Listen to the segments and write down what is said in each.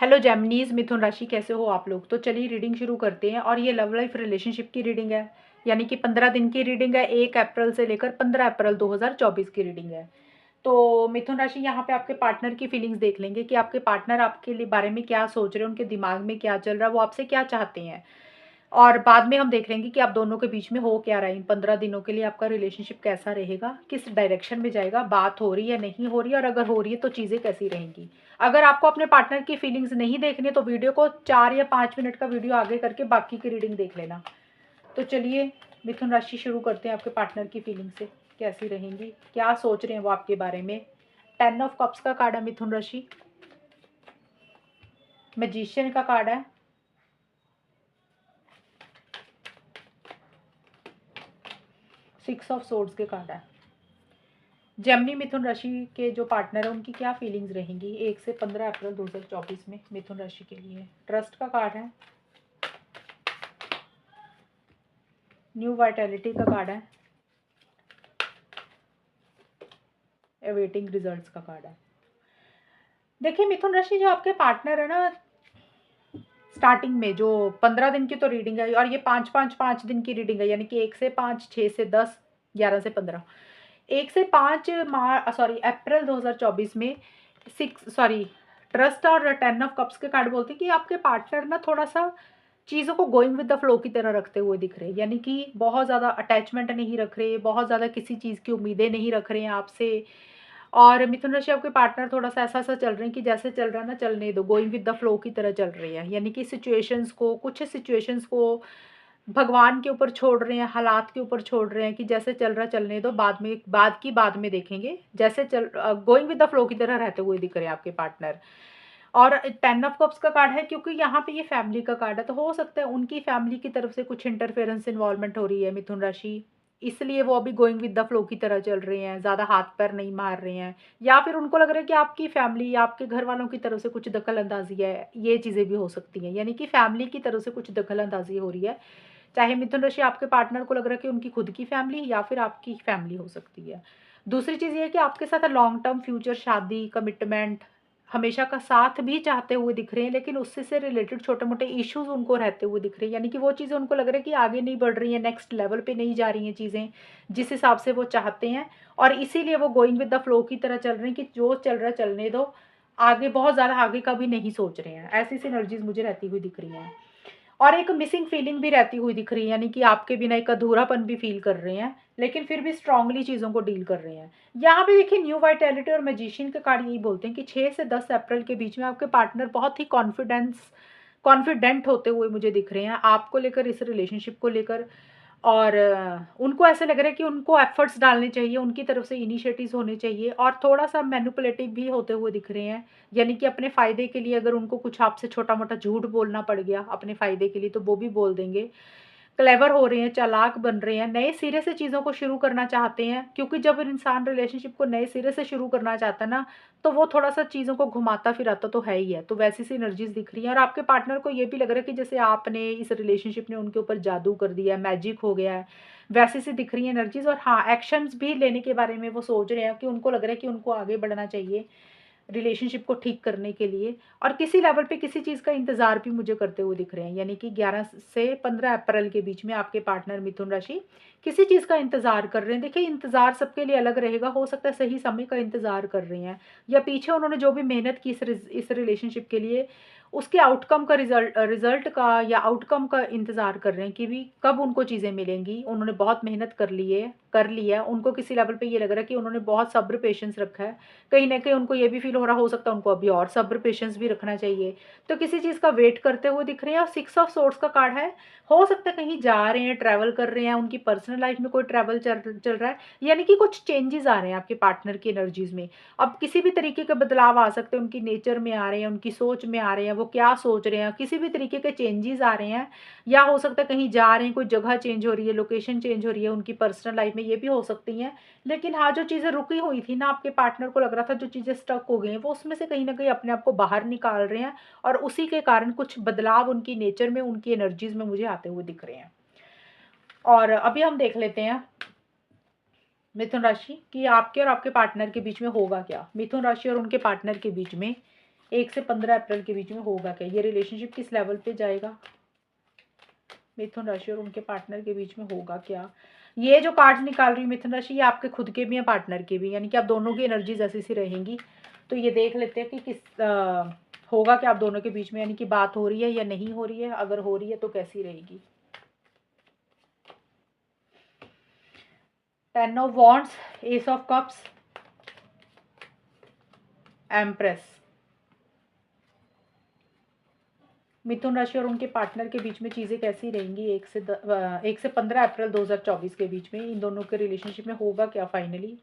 Hello जेमिनीज, मिथुन राशि, कैसे हो आप लोग। तो चलिए रीडिंग शुरू करते हैं। और ये लव लाइफ रिलेशनशिप की रीडिंग है, यानी कि 15 दिन की रीडिंग है। 1 अप्रैल से लेकर 15 अप्रैल 2024 की रीडिंग है। तो मिथुन राशि, यहाँ पे आपके पार्टनर की फीलिंग्स देख लेंगे कि आपके पार्टनर आपके लिए बारे में क्या सोच रहे हैं, उनके दिमाग में क्या चल रहा है, वो आपसे क्या चाहते हैं। और बाद में हम देख लेंगे कि आप दोनों के बीच में हो क्या रहा है। इन 15 दिनों के लिए आपका रिलेशनशिप कैसा रहेगा, किस डायरेक्शन में जाएगा, बात हो रही है नहीं हो रही है, और अगर हो रही है तो चीज़ें कैसी रहेंगी। अगर आपको अपने पार्टनर की फीलिंग्स नहीं देखनी तो वीडियो को 4 या 5 मिनट का वीडियो आगे करके बाकी की रीडिंग देख लेना। तो चलिए मिथुन राशि शुरू करते हैं। आपके पार्टनर की फीलिंग से कैसी रहेंगी, क्या सोच रहे हैं वो आपके बारे में। 10 ऑफ कप्स का कार्ड है मिथुन राशि, मैजिशियन का कार्ड है, 6 ऑफ सोर्ड्स के कार्ड है। जेमिनी मिथुन राशि के जो पार्टनर है उनकी क्या फीलिंग्स रहेंगी 1 से 15 अप्रैल 2024 में मिथुन राशि के लिए। ट्रस्ट का कार्ड है, न्यू वाइटैलिटी का कार्ड है, अवेटिंग रिजल्ट्स का कार्ड है। देखिए मिथुन राशि, जो आपके पार्टनर है ना, स्टार्टिंग में जो 15 दिन की तो रीडिंग है, और ये 5-5-5 दिन की रीडिंग है, यानी कि 1 से 5, 6 से 10, 11 से 15। 1 से 5 अप्रैल 2024 में ट्रस्ट और 10 ऑफ कप्स के कार्ड बोलते हैं कि आपके पार्टनर ना थोड़ा सा चीज़ों को गोइंग विद द फ्लो की तरह रखते हुए दिख रहे हैं, यानी कि बहुत ज़्यादा अटैचमेंट नहीं रख रहे, बहुत ज़्यादा किसी चीज़ की उम्मीदें नहीं रख रहे हैं आपसे। और मिथुन राशि, आपके पार्टनर थोड़ा सा ऐसा सा चल रहे हैं कि जैसे चल रहा है ना चलने दो, गोइंग विद द फ्लो की तरह चल रही है, यानी कि कुछ सिचुएशंस को भगवान के ऊपर छोड़ रहे हैं, हालात के ऊपर छोड़ रहे हैं कि जैसे चल रहा चलने दो, बाद में देखेंगे। जैसे गोइंग विद द फ्लो की तरह रहते हुए दिख रहे हैं आपके पार्टनर। और 10 ऑफ कप्स का कार्ड है, क्योंकि यहाँ पे ये फैमिली का कार्ड है, तो हो सकता है उनकी फैमिली की तरफ से कुछ इंटरफेरेंस इन्वॉल्वमेंट हो रही है मिथुन राशि, इसलिए वो अभी गोइंग विद द फ्लो की तरह चल रहे हैं, ज़्यादा हाथ पैर नहीं मार रहे हैं। या फिर उनको लग रहा है कि आपकी फैमिली या आपके घर वालों की तरफ से कुछ दखल अंदाजी है, ये चीज़ें भी हो सकती हैं, यानी कि फैमिली की तरफ से कुछ दखल अंदाजी हो रही है। चाहे मिथुन राशि, आपके पार्टनर को लग रहा है कि उनकी खुद की फैमिली या फिर आपकी फैमिली हो सकती है। दूसरी चीज़ ये है कि आपके साथ लॉन्ग टर्म फ्यूचर, शादी, कमिटमेंट हमेशा का साथ भी चाहते हुए दिख रहे हैं, लेकिन उससे से रिलेटेड छोटे-मोटे इश्यूज़ उनको रहते हुए दिख रहे हैं, यानी कि वो चीज़ें उनको लग रहा है कि आगे नहीं बढ़ रही हैं, नेक्स्ट लेवल पे नहीं जा रही हैं चीज़ें, जिस हिसाब से वो चाहते हैं। और इसीलिए वो गोइंग विद द फ्लो की तरह चल रहे हैं कि जो चल रहा है चलने दो, आगे बहुत ज़्यादा आगे का भी नहीं सोच रहे हैं। ऐसी-सी एनर्जीज़ मुझे रहती हुई दिख रही हैं। और एक मिसिंग फीलिंग भी रहती हुई दिख रही है, यानी कि आपके बिना एक अधूरापन भी फील कर रहे हैं, लेकिन फिर भी स्ट्रांगली चीज़ों को डील कर रहे हैं। यहाँ पे देखिए न्यू वाइटैलिटी और मैजिशियन के कार्ड यही बोलते हैं कि 6 से 10 अप्रैल के बीच में आपके पार्टनर बहुत ही कॉन्फिडेंट होते हुए मुझे दिख रहे हैं आपको लेकर, इस रिलेशनशिप को लेकर। और उनको ऐसा लग रहा है कि उनको एफर्ट्स डालने चाहिए, उनकी तरफ से इनिशिएटिव्स होने चाहिए, और थोड़ा-सा मैनिपुलेटिव भी होते हुए दिख रहे हैं, यानी कि अपने फ़ायदे के लिए अगर उनको कुछ आपसे छोटा-मोटा झूठ बोलना पड़ गया अपने फ़ायदे के लिए, तो वो भी बोल देंगे। क्लेवर हो रहे हैं, चालाक बन रहे हैं, नए सिरे से चीज़ों को शुरू करना चाहते हैं, क्योंकि जब इंसान रिलेशनशिप को नए सिरे से शुरू करना चाहता है ना, तो वो थोड़ा-सा चीज़ों को घुमाता-फिराता तो है ही है। तो वैसी सी एनर्जीज़ दिख रही हैं, और आपके पार्टनर को ये भी लग रहा है कि जैसे आपने इस रिलेशनशिप ने उनके ऊपर जादू कर दिया है, मैजिक हो गया है, वैसी सी दिख रही हैं एनर्जीज़। और हाँ, एक्शन्स भी लेने के बारे में वो सोच रहे हैं कि उनको लग रहा है कि उनको आगे बढ़ना चाहिए रिलेशनशिप को ठीक करने के लिए, और किसी लेवल पे किसी चीज़ का इंतज़ार भी मुझे करते हुए दिख रहे हैं, यानी कि 11 से 15 अप्रैल के बीच में आपके पार्टनर मिथुन राशि किसी चीज़ का इंतज़ार कर रहे हैं। देखिए इंतज़ार सबके लिए अलग रहेगा, हो सकता है सही समय का इंतज़ार कर रहे हैं, या पीछे उन्होंने जो भी मेहनत की इस रिलेशनशिप के लिए, उसके आउटकम का रिज़ल्ट का या आउटकम का इंतज़ार कर रहे हैं कि भी कब उनको चीज़ें मिलेंगी। उन्होंने बहुत मेहनत कर ली है, उनको किसी लेवल पे ये लग रहा है कि उन्होंने बहुत सब्र पेशेंस रखा है। कहीं न कहीं उनको ये भी फ़ील हो रहा, हो सकता है उनको अभी और सब्र पेशेंस भी रखना चाहिए। तो किसी चीज़ का वेट करते हुए दिख रहे हैं, और 6 ऑफ सोर्ड्स का कार्ड है। हो सकता है कहीं जा रहे हैं, ट्रैवल कर रहे हैं, उनकी पर्सनल लाइफ़ में कोई ट्रैवल चल चल रहा है, यानी कि कुछ चेंजेज़ आ रहे हैं आपके पार्टनर की एनर्जीज़ में। अब किसी भी तरीके के बदलाव आ सकते हैं, उनकी नेचर में आ रहे हैं, उनकी सोच में आ रहे हैं, वो क्या सोच रहे हैं, किसी भी तरीके के चेंजेज़ आ रहे हैं। या हो सकता है कहीं जा रहे हैं, कोई जगह चेंज हो रही है, लोकेशन चेंज हो रही है उनकी पर्सनल लाइफ़ में, ये भी हो सकती हैं। लेकिन हाँ, जो चीज़ें रुकी हुई थी ना, आपके पार्टनर को लग रहा था जो चीज़ें स्टक हो गई हैं, वो उसमें से कहीं न कहीं अपने आप को बाहर निकाल रहे हैं, और उसी के कारण कुछ बदलाव उनकी नेचर में, उनकी एनर्जीज़ में मुझे आते हुए दिख रहे हैं। और अभी हम देख लेते हैं मिथुन राशि कि आपके और आपके पार्टनर के बीच में होगा क्या? मिथुन राशि और उनके पार्टनर के बीच में 1 से 15 अप्रैल के बीच में होगा क्या, ये रिलेशनशिप किस लेवल पे जाएगा, मिथुन राशि और उनके पार्टनर के बीच में होगा क्या। ये जो कार्ड निकाल रही हूँ मिथुन राशि, ये आपके खुद के भी हैं, पार्टनर के भी, यानी कि आप दोनों की एनर्जीज ऐसी सी रहेंगी। तो ये देख लेते हैं कि होगा क्या आप दोनों के बीच में, यानी कि बात हो रही है या नहीं हो रही है, अगर हो रही है तो कैसी रहेगी। 10 of wands, ace of cups, empress. मिथुन राशि और उनके पार्टनर के बीच में चीज़ें कैसी रहेंगी 1 से 15 अप्रैल 2024 के बीच में, इन दोनों के रिलेशनशिप में होगा क्या फाइनली।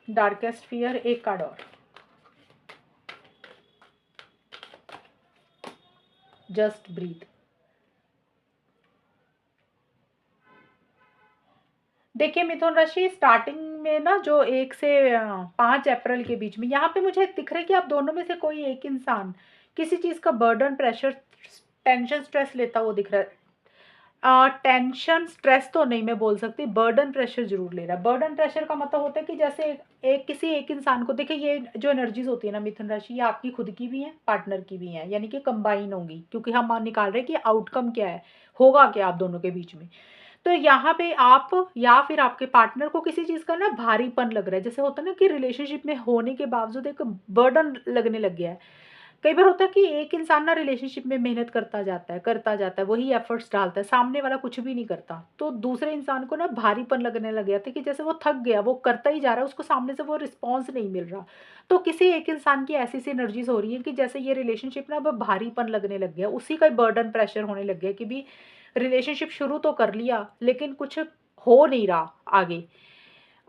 डार्केस्ट फियर, एक कार्ड और, जस्ट ब्रीथ। देखिए मिथुन राशि, स्टार्टिंग में ना जो 1 से 5 अप्रैल के बीच में यहाँ पे मुझे दिख रहा है कि आप दोनों में से कोई एक इंसान किसी चीज़ का बर्डन, प्रेशर, टेंशन, स्ट्रेस लेता हुआ दिख रहा है। टेंशन स्ट्रेस तो नहीं मैं बोल सकती, बर्डन प्रेशर जरूर ले रहा है। बर्डन प्रेशर का मतलब होता है कि जैसे किसी एक इंसान को, देखिए ये जो एनर्जीज होती है ना मिथुन राशि, ये आपकी खुद की भी है, पार्टनर की भी है, यानी कि कंबाइन होंगी, क्योंकि हम निकाल रहे हैं कि आउटकम क्या है, होगा क्या आप दोनों के बीच में। तो यहाँ पे आप या फिर आपके पार्टनर को किसी चीज़ का ना भारीपन लग रहा है, जैसे होता है ना कि रिलेशनशिप में होने के बावजूद एक बर्डन लगने लग गया है। कई बार होता है कि एक इंसान ना रिलेशनशिप में मेहनत करता जाता है, वही एफर्ट्स डालता है, सामने वाला कुछ भी नहीं करता, तो दूसरे इंसान को ना भारीपन लगने लग गया था कि जैसे वो थक गया, वो करता ही जा रहा है, उसको सामने से वो रिस्पॉन्स नहीं मिल रहा। तो किसी एक इंसान की ऐसी सी एनर्जीज हो रही है कि जैसे ये रिलेशनशिप ना अब भारीपन लगने लग गया, उसी का बर्डन प्रेशर होने लग गया कि भी रिलेशनशिप शुरू तो कर लिया लेकिन कुछ हो नहीं रहा आगे।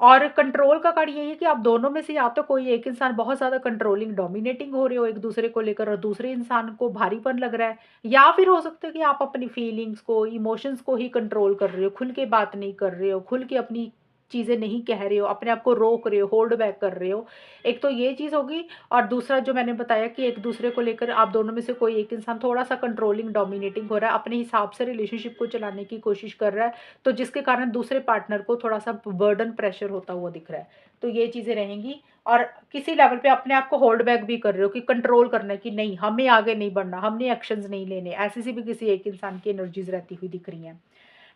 और कंट्रोल का कार्ड यही है कि आप दोनों में से या तो कोई एक इंसान बहुत ज़्यादा कंट्रोलिंग, डोमिनेटिंग हो रहे हो एक दूसरे को लेकर और दूसरे इंसान को भारीपन लग रहा है, या फिर हो सकता है कि आप अपनी फीलिंग्स को, इमोशंस को ही कंट्रोल कर रहे हो, खुल के बात नहीं कर रहे हो, खुल के अपनी चीज़ें नहीं कह रहे हो, अपने आप को रोक रहे हो, होल्ड बैक कर रहे हो। एक तो ये चीज़ होगी, और दूसरा जो मैंने बताया कि एक दूसरे को लेकर आप दोनों में से कोई एक इंसान थोड़ा सा कंट्रोलिंग, डोमिनेटिंग हो रहा है, अपने हिसाब से रिलेशनशिप को चलाने की कोशिश कर रहा है, तो जिसके कारण दूसरे पार्टनर को थोड़ा सा बर्डन प्रेशर होता हुआ दिख रहा है। तो ये चीज़ें रहेंगी, और किसी लेवल पे अपने आप को होल्ड बैक भी कर रहे हो कि कंट्रोल करना है कि नहीं, हमें आगे नहीं बढ़ना, हमने एक्शंस नहीं लेने, ऐसी सी भी किसी एक इंसान की एनर्जीज रहती हुई दिख रही हैं।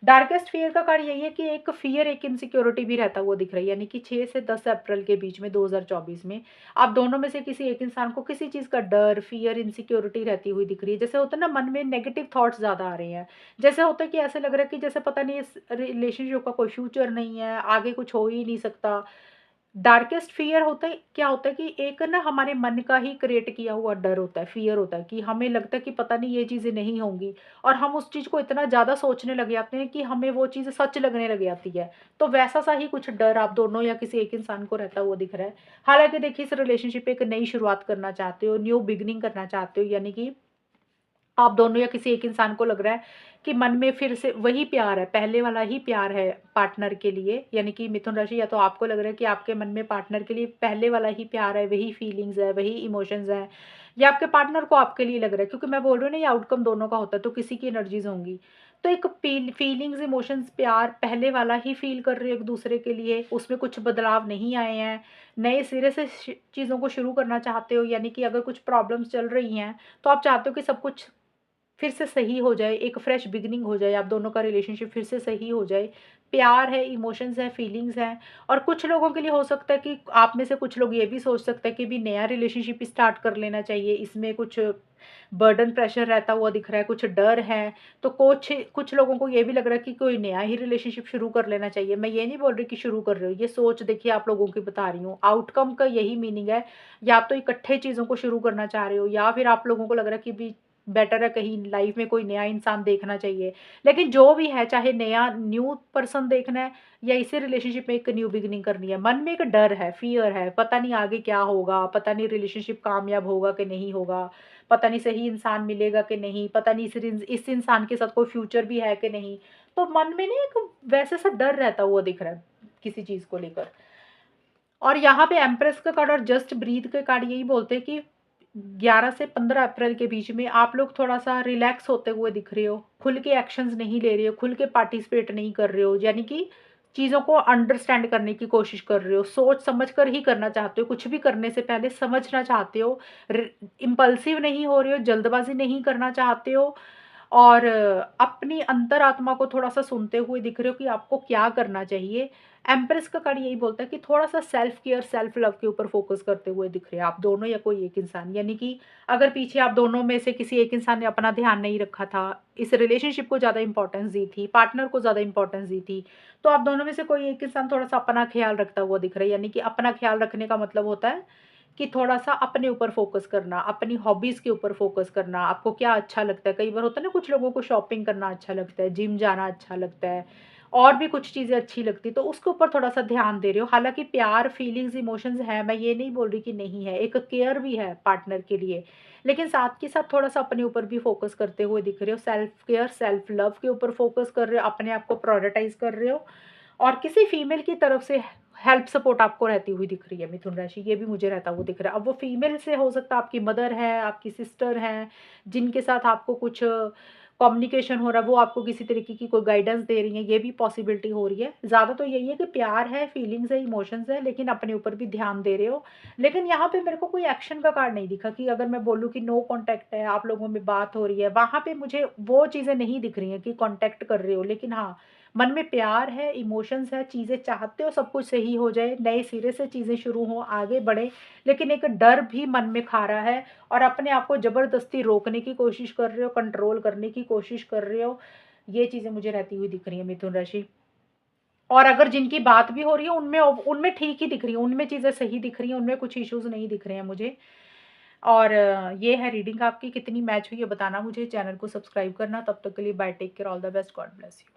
डार्केस्ट फियर का कार्ड यही है कि एक फियर, एक इनसिक्योरिटी भी रहता हुआ दिख रही है, यानी कि 6 से 10 अप्रैल के बीच में 2024 में आप दोनों में से किसी एक इंसान को किसी चीज़ का डर, फियर, इनसिक्योरिटी रहती हुई दिख रही है। जैसे होता है ना, मन में नेगेटिव थॉट्स ज़्यादा आ रहे हैं, जैसे होता है कि ऐसे लग रहा है कि जैसे पता नहीं इस रिलेशनशिप का कोई फ्यूचर नहीं है, आगे कुछ हो ही नहीं सकता। डार्केस्ट फियर होता है, क्या होता है कि एक ना हमारे मन का ही क्रिएट किया हुआ डर होता है, फियर होता है कि हमें लगता है कि पता नहीं ये चीज़ें नहीं होंगी, और हम उस चीज़ को इतना ज़्यादा सोचने लग जाते हैं कि हमें वो चीज़ सच लगने लग जाती है। तो वैसा सा ही कुछ डर आप दोनों या किसी एक इंसान को रहता हुआ दिख रहा है। हालांकि देखिए, इस रिलेशनशिप पे एक नई शुरुआत करना चाहते हो, न्यू बिगनिंग करना चाहते हो, यानी कि आप दोनों या किसी एक इंसान को लग रहा है कि मन में फिर से वही प्यार है, पहले वाला ही प्यार है पार्टनर के लिए, यानी कि मिथुन राशि, या तो आपको लग रहा है कि आपके मन में पार्टनर के लिए पहले वाला ही प्यार है, वही फीलिंग्स है, वही इमोशंस हैं, या आपके पार्टनर को आपके लिए लग रहा है, क्योंकि मैं बोल रही हूँ ना, ये आउटकम दोनों का होता है, तो किसी की एनर्जीज होंगी। तो एक फीलिंग्स, इमोशंस, प्यार पहले वाला ही फील कर रहे हो एक दूसरे के लिए, उसमें कुछ बदलाव नहीं आए हैं, नए सिरे से चीज़ों को शुरू करना चाहते हो, यानी कि अगर कुछ प्रॉब्लम्स चल रही हैं तो आप चाहते हो कि सब कुछ फिर से सही हो जाए, एक फ्रेश बिगिनिंग हो जाए, आप दोनों का रिलेशनशिप फिर से सही हो जाए। प्यार है, इमोशंस है, फीलिंग्स हैं, और कुछ लोगों के लिए हो सकता है कि आप में से कुछ लोग ये भी सोच सकते हैं कि भी नया रिलेशनशिप स्टार्ट कर लेना चाहिए, इसमें कुछ बर्डन प्रेशर रहता हुआ दिख रहा है, कुछ डर है। तो कुछ कुछ लोगों को ये भी लग रहा है कि कोई नया ही रिलेशनशिप शुरू कर लेना चाहिए। मैं ये नहीं बोल रही कि शुरू कर रहे हो, ये सोच देखिए आप लोगों की बता रही हूँ, आउटकम का यही मीनिंग है। या तो इकट्ठे चीज़ों को शुरू करना चाह रहे हो, या फिर आप लोगों को लग रहा है कि भी बेटर है कहीं लाइफ में कोई नया इंसान देखना चाहिए। लेकिन जो भी है, चाहे नया न्यू पर्सन देखना है या इसी रिलेशनशिप में एक न्यू बिगिनिंग करनी है, मन में एक डर है, फियर है, पता नहीं आगे क्या होगा, पता नहीं रिलेशनशिप कामयाब होगा कि नहीं होगा, पता नहीं सही इंसान मिलेगा कि नहीं, पता नहीं इस इंसान के साथ कोई फ्यूचर भी है कि नहीं। तो मन में ना एक वैसे सा डर रहता हुआ दिख रहा है किसी चीज़ को लेकर। और यहाँ पे एम्प्रेस का कार्ड और जस्ट ब्रीथ के कार्ड यही बोलते हैं कि 11 से 15 अप्रैल के बीच में आप लोग थोड़ा-सा रिलैक्स होते हुए दिख रहे हो, खुल के एक्शंस नहीं ले रहे हो, खुल के पार्टिसिपेट नहीं कर रहे हो, यानी कि चीज़ों को अंडरस्टैंड करने की कोशिश कर रहे हो, सोच समझ कर ही करना चाहते हो, कुछ भी करने से पहले समझना चाहते हो, र इम्पल्सिव नहीं हो रहे हो, जल्दबाज़ी नहीं करना चाहते हो और अपनी अंतरात्मा को थोड़ा-सा सुनते हुए दिख रहे हो कि आपको क्या करना चाहिए। एम्प्रेस का कार्ड यही बोलता है कि थोड़ा-सा सेल्फ केयर, सेल्फ लव के ऊपर फ़ोकस करते हुए दिख रहे हैं आप दोनों या कोई एक इंसान। यानी कि अगर पीछे आप दोनों में से किसी एक इंसान ने अपना ध्यान नहीं रखा था, इस रिलेशनशिप को ज़्यादा इम्पोर्टेंस दी थी, पार्टनर को ज़्यादा इम्पोर्टेंस दी थी, तो आप दोनों में से कोई एक इंसान थोड़ा-सा अपना ख़्याल रखता हुआ दिख रहा है। यानी कि अपना ख़्याल रखने का मतलब होता है कि थोड़ा-सा अपने ऊपर फ़ोकस करना, अपनी हॉबीज़ के ऊपर फ़ोकस करना, आपको क्या अच्छा लगता है। कई बार होता है ना कुछ लोगों को शॉपिंग करना अच्छा लगता है, जिम जाना अच्छा लगता है, और भी कुछ चीज़ें अच्छी लगती हैं, तो उसके ऊपर थोड़ा-सा ध्यान दे रहे हो। हालाँकि प्यार, फीलिंग्स, इमोशंस हैं, मैं ये नहीं बोल रही कि नहीं है, एक केयर भी है पार्टनर के लिए, लेकिन साथ के साथ थोड़ा-सा अपने ऊपर भी फ़ोकस करते हुए दिख रहे हो। सेल्फ केयर, सेल्फ लव के ऊपर फ़ोकस कर रहे हो, अपने आप को प्रायोरिटाइज़ कर रहे हो और किसी फीमेल की तरफ से हेल्प सपोर्ट आपको रहती हुई दिख रही है मिथुन राशि, ये भी मुझे रहता हुआ दिख रहा है। अब वो फीमेल से हो सकता है आपकी मदर है, आपकी सिस्टर हैं, जिनके साथ आपको कुछ कम्युनिकेशन हो रहा है, वो आपको किसी तरीके की कोई गाइडेंस दे रही हैं, ये भी पॉसिबिलिटी हो रही है। ज़्यादा तो यही है कि प्यार है, फीलिंग्स है, इमोशंस है, लेकिन अपने ऊपर भी ध्यान दे रहे हो। लेकिन यहाँ पे मेरे को कोई एक्शन का कार्ड नहीं दिखा कि अगर मैं बोलूँ कि नो कॉन्टैक्ट है, आप लोगों में बात हो रही है, वहाँ पे मुझे वो चीज़ें नहीं दिख रही हैं कि कॉन्टैक्ट कर रहे हो। लेकिन हाँ, मन में प्यार है, इमोशंस है, चीज़ें चाहते हो सब कुछ सही हो जाए, नए सिरे से चीज़ें शुरू हों, आगे बढ़ें, लेकिन एक डर भी मन में खा रहा है और अपने आप को ज़बरदस्ती रोकने की कोशिश कर रहे हो, कंट्रोल करने की कोशिश कर रहे हो। ये चीज़ें मुझे रहती हुई दिख रही हैं मिथुन राशि। और अगर जिनकी बात भी हो रही है उनमें उनमें ठीक ही दिख रही हैं, उनमें चीज़ें सही दिख रही हैं, उनमें कुछ इश्यूज़ नहीं दिख रहे हैं मुझे। और ये है रीडिंग आपकी कितनी मैच हुई है बताना मुझे, चैनल को सब्सक्राइब करना। तब तक के लिए bye, take care, all the best, god bless you.